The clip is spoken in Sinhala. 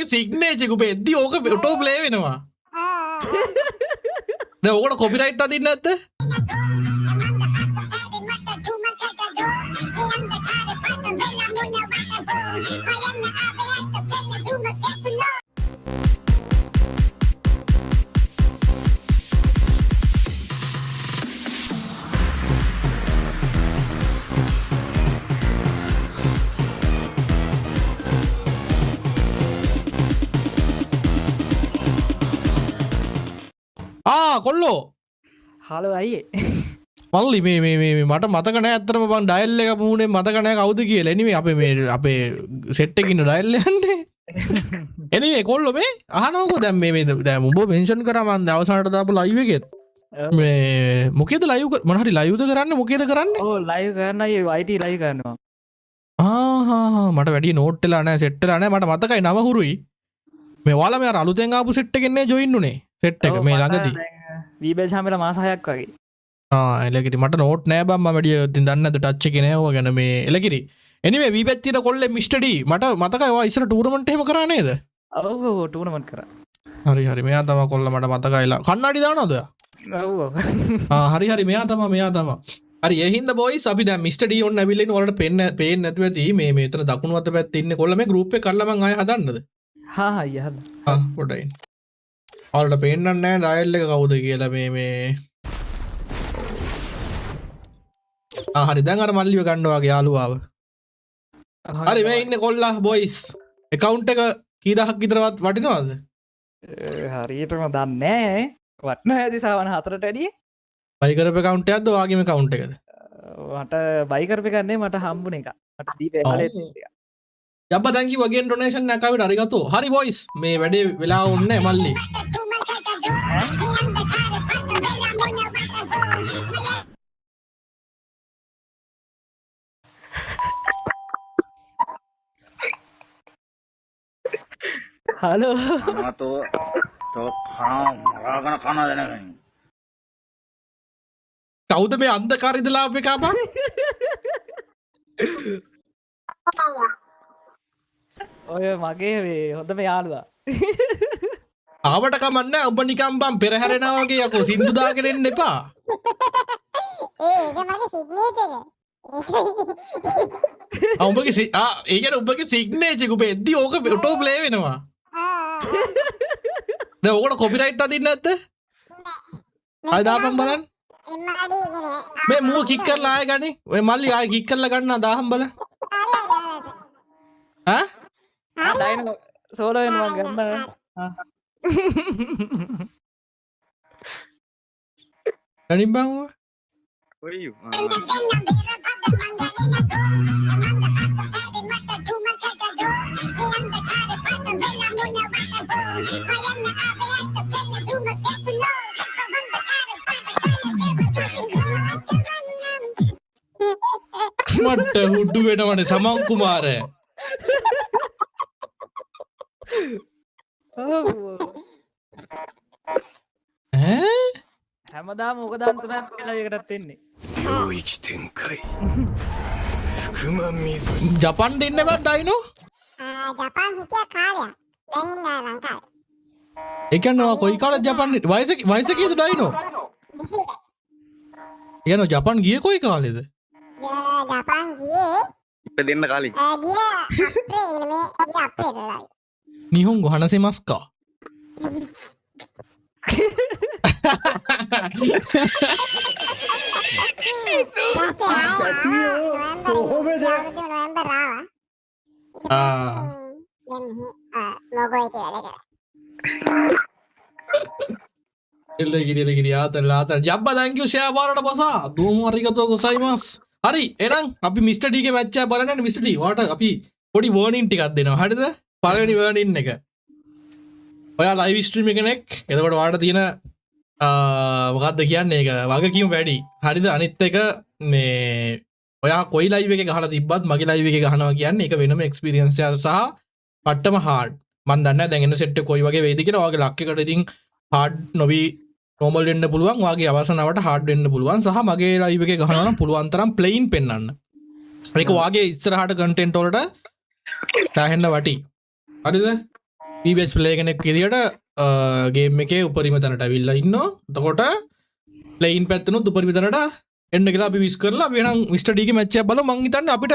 උඹගේ සිග්නේචර් එක පෙද්දි ඕක ඔටෝ ප්ලේ වෙනවා. දැන් ඕකට කොපිරයිට් අදින්න නැද්ද? කොල්ලෝ හලෝ අයියේ මල්ලි මේ මට මතක නෑ ඇත්තටම මං ඩයල් එක මූනේ මතක නෑ කවුද කියලා. එනිමේ අපේ සෙට් එකේ ඉන්න ඩයල් යන්නේ. එනිමේ කොල්ලෝ මේ අහනවකෝ දැන් මේ දැන් උඹ මෙන්ෂන් කරා මං අවසානට දාපු ලයිව් එකෙත් මේ මොකේද ලයිව් මොන හරි ලයිව්ද කරන්නේ මොකේද කරන්නේ? ඔව් ලයිව් කරන්නයි IT ලයිව් කරනවා. මට වැඩි නෝට් වෙලා නෑ සෙට් වෙලා නෑ මට මතකයි නම හුරුයි. මේ ඔයාලා මේ අර අලුතෙන් ආපු සෙට් එකෙන් නේ ජොයින් උනේ සෙට් එක මේ ළඟදී. වීබෙල් සාමෙලා මාස 6ක් වගේ. එලකිරි මට නෝට් නෑ බං මම වැඩි ඉතින් දන්නේ නැද්ද ටච් එකේ නෑ ඔය ගැන මේ එලකිරි. එනිමේ වීබෙත් තියෙන කොල්ලේ මිස්ටර් ඩී මට මතකයි ඔයා ඉස්සර ටූර්නමන්ට් එහෙම කරා නේද? ඔව් ටූර්නමන්ට් කරා. හරි මෙයා තමයි කොල්ල මට මතකයිලා. කන්නඩි දානවද ඔයා? ඔව් හරි මෙයා තමයි. හරි ඒ හින්දා බොයිස් අපි දැන් මිස්ටර් ඩී ඔන්න ඇවිල්ලා ඉන්න ඔයාලට පේන්නේ නැතුව ඇති මේ මෙතන දකුණු අත පැත්තේ ඉන්නේ කොල්ල මේ ගෲප් එක කරලා මං ආයෙ හදන්නද? අයියා හදන්න. පොඩ්ඩයි. ඔයාලට පේන්නන්නේ නැහැ ඩයල් එක කවුද කියලා මේ හරි දැන් අර මල්ලිව ගන්න වගේ යාළුවාව. හරි මේ ඉන්නේ කොල්ලා බොයිස්. account එක කී දහක් විතරවත් වටිනවද? හරියටම දන්නේ නැහැ. වටන ඇති සාවන 4ට වැඩිය. බයි කරපු account එකක්ද ඔයාගේම account එකද? මට බයි කරපු එකක් නෙමෙයි මට හම්බුන එක. මට දීපේ කාලේ එක. යබ්බා thank you again donation එකක් ආවිද අරිගතෝ. හරි බොයිස් මේ වැඩේ වෙලා වුන්නේ මල්ලි. හලෝ තෝ මරාගෙන කන දෙනකන් කවුද මේ අන්ධකාරය ඉඳලා ආපු එකා බං? ඔය මගේ හොඳම යාළුවා. ආවට කමන්නේ ඔබ නිකන් බං පෙරහැරෙනවා වගේ යකෝ සින්දු දාගෙන එන්න එපා. ඒක මගේ සිග්නේචර් එක. උඹගේ ඒ කියන්නේ උඹගේ සිග්නේචර් එක උඹෙද්දි ඕක ඔටෝ ප්ලේ වෙනවා. දැන් ඕකට කොපිරයිට් අදින්න නැද්ද? ආය දාපන් බලන්න. මේ මූව කික් කරලා ආය ගනි. ඔය මල්ලි ආය කික් කරලා ගන්න දාහම් බලන්න. ඈ? ඩයිනෝ සෝලෝ වෙනවා ගන්න. ගනින් බං ඔය. ඔයු මට හුඩු වෙනවනේ සමන් කුමාරය. හැමදාම ඕක දාන්න තමයි කියලා එකටත් එන්නේ. ජපන් දෙන්න බෑ ඩයිනෝ. ජපාන් හිටිය කාලයක්. දැන් ඉන්නේ ලංකාවේ. ඒ කියන්නේ ඔයා කොයි කාලෙද ජපන් වයස කීයද ඩයිනෝ? 22. Iya, ජපන් ගියේ කොයි කාලෙද? Japan ගියේ ඉපදෙන්න කලින් ගිය අප්‍රේල් මේ ගිය අප්‍රේල් වල. නිහොන්ගෝ හනසෙමස්කා. නොවැම්බර් ආවා. ලොගෝ එකේ වැඩ කරා. එල්ලගිරි ආතල් ජබ්බා thank you share වලට බසා දෝම අරිගතෝ ගොසයිමස්. හරි එහෙනම් අපි මිස්ටර් ඩී ගේ මැච් එක බලන්න මිස්ටර් ඩී ඔයාලට අපි පොඩි වර්නින් ටිකක් දෙනවා. හරිද? පළවෙනි වර්නින් එක. ඔයා ලයිව් ස්ට්‍රීම් එක කෙනෙක්. එතකොට ඔයාලට තියෙන මොකක්ද කියන්නේ ඒක වගකීම වැඩි. හරිද? අනිත් එක මේ ඔයා කොයි ලයිව් එකේ ගහලා තිබ්බත් මගේ ලයිව් එකේ ගහනවා කියන්නේ ඒක වෙනම එක්ස්පීරියන්ස් එකක් සහ පට්ටම හાર્ඩ්. මම දන්නේ නැහැ දැන් එන සෙට් එක කොයි වගේ වෙයිද කියලා. ඔයාගේ ලක් එකට ඉතින් හાર્ඩ් නොවි normal වෙන්න පුළුවන්. ඔයාගේ අවසනාවට hard වෙන්න පුළුවන්. සහ මගේ live එකේ ගහනවා නම් පුළුවන් තරම් plain පෙන්වන්න. ඒක ඔයාගේ ඉස්සරහට content වලට දාහෙන්න වටි. හරිද? පීබස් ප්ලේ කෙනෙක් කිරියට ගේම් එකේ උපරිම තැනට විල්ල ඉන්න තකොට ලයින් පැත්තනු උපරිමිතනට එන්න කියලා අපි විස් කරලා වෙනම් මිස්ටඩීක මච්චය බල මංහිතන්න අපිට